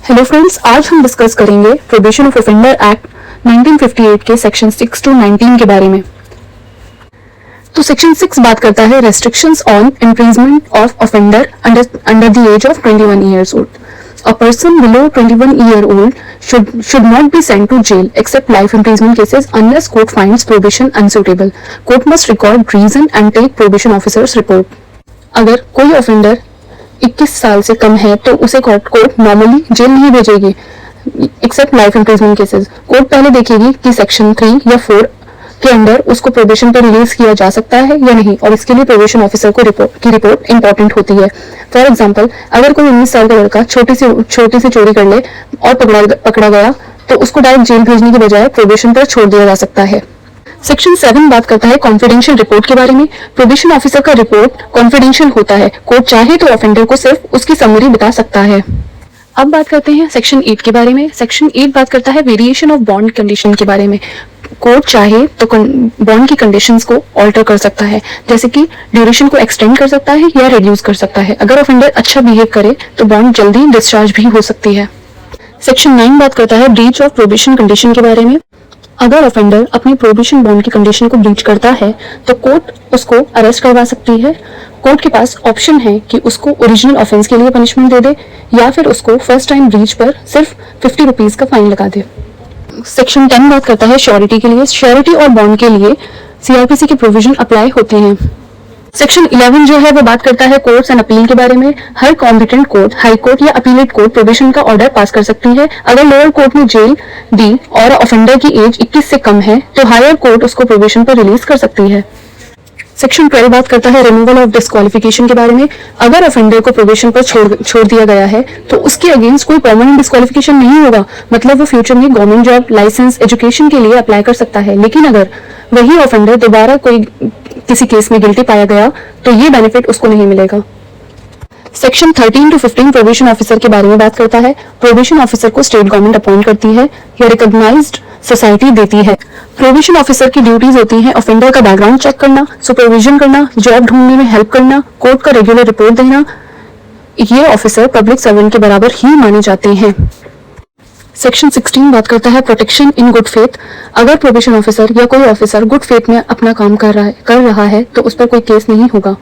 Hello friends, आज हम discuss करेंगे प्रोबेशन ऑफ ऑफेंडर एक्ट 1958 के सेक्शन 6 टू 19 के बारे में। तो सेक्शन 6 बात करता है restrictions on imprisonment of offender under the age of 21 years old. A person below 21-year-old should not be sent to jail except life imprisonment cases unless court finds probation unsuitable. Court must record reason and take probation officer's report. अगर कोई offender 21 साल से कम है तो उसे court normally jail नहीं भेजेगी except life imprisonment cases. Court पहले देखेगी कि सेक्शन 3 या 4 के अंडर उसको प्रोबेशन पर रिलीज किया जा सकता है या नहीं, और इसके लिए प्रोबेशन ऑफिसर को रिपोर्ट इंपॉर्टेंट होती है। फॉर एग्जांपल, अगर कोई 19 साल का लड़का छोटी सी चोरी कर ले और पकड़ा गया तो उसको डायरेक्ट जेल भेजने के बजाय प्रोबेशन पर छोड़ दिया जा सकता है। सेक्शन 7 बात करता है कॉन्फिडेंशियल रिपोर्ट के बारे में। प्रोबेशन ऑफिसर का रिपोर्ट कॉन्फिडेंशियल होता है। कोर्ट चाहे तो ऑफेंडर को सिर्फ उसकी समरी बता सकता है। अब बात करते हैं सेक्शन 8 के बारे में। सेक्शन 8 बात करता है वेरिएशन ऑफ बॉन्ड कंडीशन के बारे में। कोर्ट चाहे तो बॉन्ड की कंडीशंस को ऑल्टर कर सकता है, जैसे कि ड्यूरेशन को एक्सटेंड कर सकता है या रिड्यूस कर सकता है। अगर ऑफेंडर अच्छा बिहेव करे तो बॉन्ड जल्दी डिस्चार्ज भी हो सकती है। सेक्शन 9 बात करता है ब्रीच ऑफ प्रोबेशन कंडीशन के बारे में। अगर ऑफेंडर अपनी प्रोबेशन बॉन्ड की कंडीशन को ब्रीच करता है तो कोर्ट उसको अरेस्ट करवा सकती है। कोर्ट के पास ऑप्शन है कि उसको ओरिजिनल ऑफेंस के लिए पनिशमेंट दे दे या फिर उसको फर्स्ट टाइम ब्रीच पर सिर्फ 50 रुपीज का फाइन लगा दे। सेक्शन 10 बात करता है श्योरिटी के लिए। श्योरिटी और बॉन्ड के लिए सीआरपीसी के प्रोविजन अप्लाई होते हैं। सेक्शन 11 जो है वो बात करता है कोर्ट्स एंड अपील के बारे में। हर कॉम्पिटेंट कोर्ट, हाई कोर्ट या अपीलेट कोर्ट प्रोबेशन का ऑर्डर पास कर सकती है। अगर लोअर कोर्ट ने जेल दी और ऑफेंडर की एज 21 से कम है तो हायर कोर्ट उसको प्रोबेशन पर रिलीज कर सकती है। सेक्शन 12 बात करता है रिमूवल ऑफ डिस्क्वालिफिकेशन के बारे में। अगर ऑफेंडर को प्रोबेशन पर छोड़ दिया गया है तो उसके अगेंस्ट कोई परमानेंट डिस्क्वालिफिकेशन नहीं होगा, मतलब वो फ्यूचर में गवर्नमेंट जॉब, लाइसेंस, एजुकेशन के लिए अप्लाई कर सकता है। लेकिन अगर वही ऑफेंडर दोबारा किसी केस में गिल्टी पाया गया तो ये बेनिफिट उसको नहीं मिलेगा। सेक्शन 13 टू 15 प्रोबेशन ऑफिसर के बारे में बात करता है। प्रोबेशन ऑफिसर को स्टेट गवर्नमेंट अपॉइंट करती है या रिकॉग्नाइज्ड सोसाइटी देती है। प्रोबेशन ऑफिसर की ड्यूटीज होती हैं ऑफेंडर का बैकग्राउंड चेक करना, सुपरविजन करना, जॉब ढूंढने में हेल्प करना, कोर्ट का रेगुलर रिपोर्ट देना। ये ऑफिसर पब्लिक सर्वेंट के बराबर ही माने जाते हैं। सेक्शन 16 बात करता है प्रोटेक्शन इन गुड फेथ। अगर प्रोबेशन ऑफिसर या कोई ऑफिसर गुड फेथ में अपना काम कर रहा है तो उस पर कोई केस नहीं होगा।